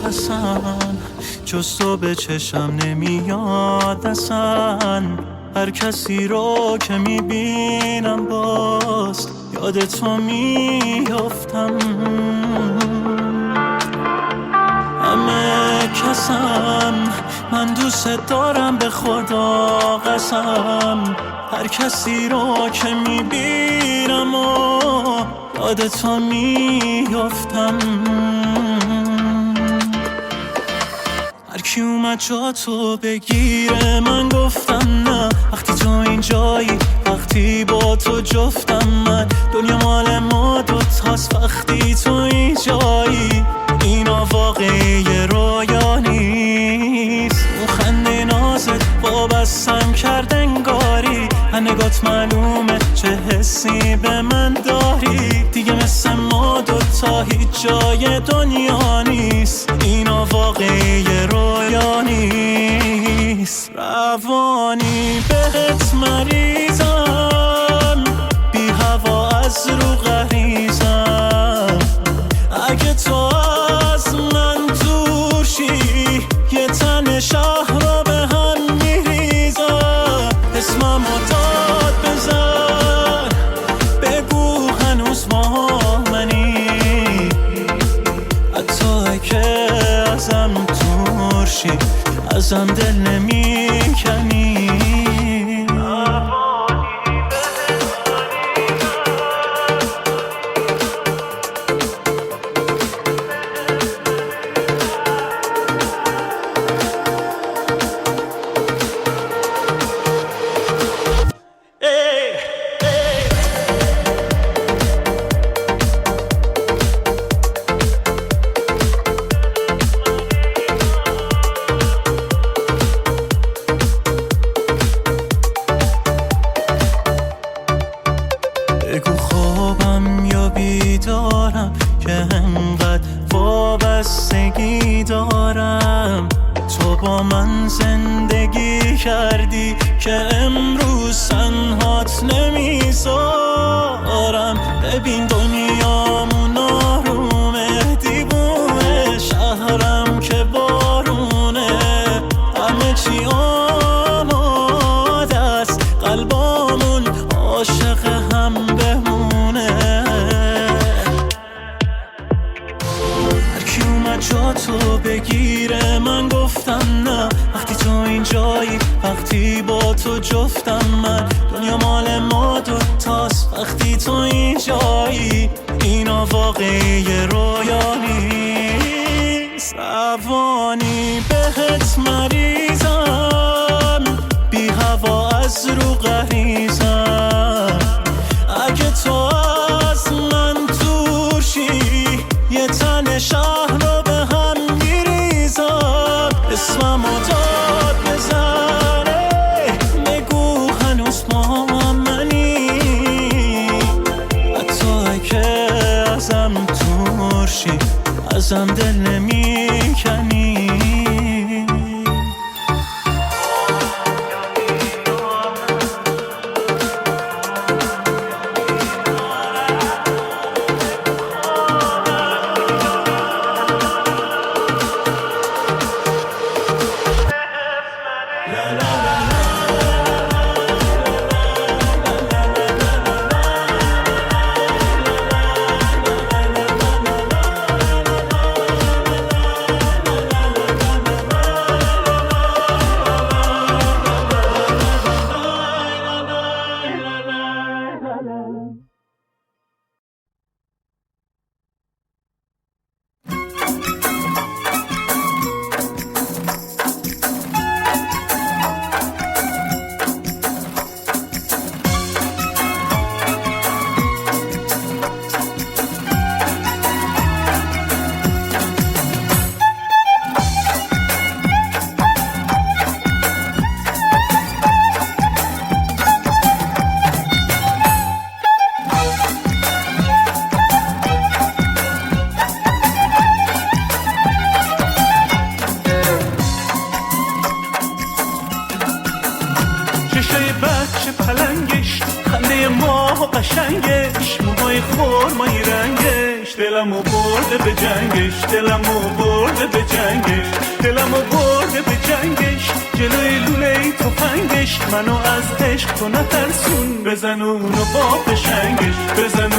اصلا جز تو به چشم نمیاد اصلا. هر کسی رو که میبینم باز یاد تو میافتم. همه کسم من دوست دارم به خدا قسم. هر کسی رو که میبینم و یاد تو میافتم. هر کی اومد جا تو بگیره من گفتم نه. وقتی تو اینجایی وقتی با تو جفتم من. دنیا مال ما دوتاست وقتی تو اینجایی. اینا واقعی رویا نیست. اون خنده نازت وابستم کرد انگاری. نگات معلومه چه حسی به من داری. دیگه مثل ما دوتا هیچ جای دنیا نیست. اینا واقعی رویا نیست. روانی بهت مریضم بی هوا از رو غریزم. اگه تو از من دور شی یه تن شهر رو به هم میریزم. اسمم رو داد بزن بگو هنوز با منی. حتی که ازم دور شی ازم دل نمیکنی. بگو خوابم یا بیدارم که انقدر وابستگی دارم. تو با من زندگی کردی که امروز تنهات نمیذارم. ببین دنیامون آرومه دیوونه شهرم که بارونه. همه چی آماده است قلبامون عاشق هم بمونه. هر کی اومد جا تو بگیره من گفتم نه. وقتی تو اینجایی وقتی با تو جفتم من. دنیا مال ما دوتاست وقتی تو اینجایی. اینا واقعی رویا نیست. روانی بهت مریضم بی هوا از رو غریزم. اگه تو از من دور شی یه تن شهر رو به هم میریزم. اسمم رو داد بزنه بگو هنوز با منی. حتی که ازم دور شی ازم دل نمیکنی. نگاه قشنگش، موهای خرمایی رنگش، دلمو برده به جنگش، دلمو برده به جنگش، دلمو برده به جنگش، جلوی لوله تفنگش، منو از عشق تو نترسون، بزن اونو با قشنگش، بزن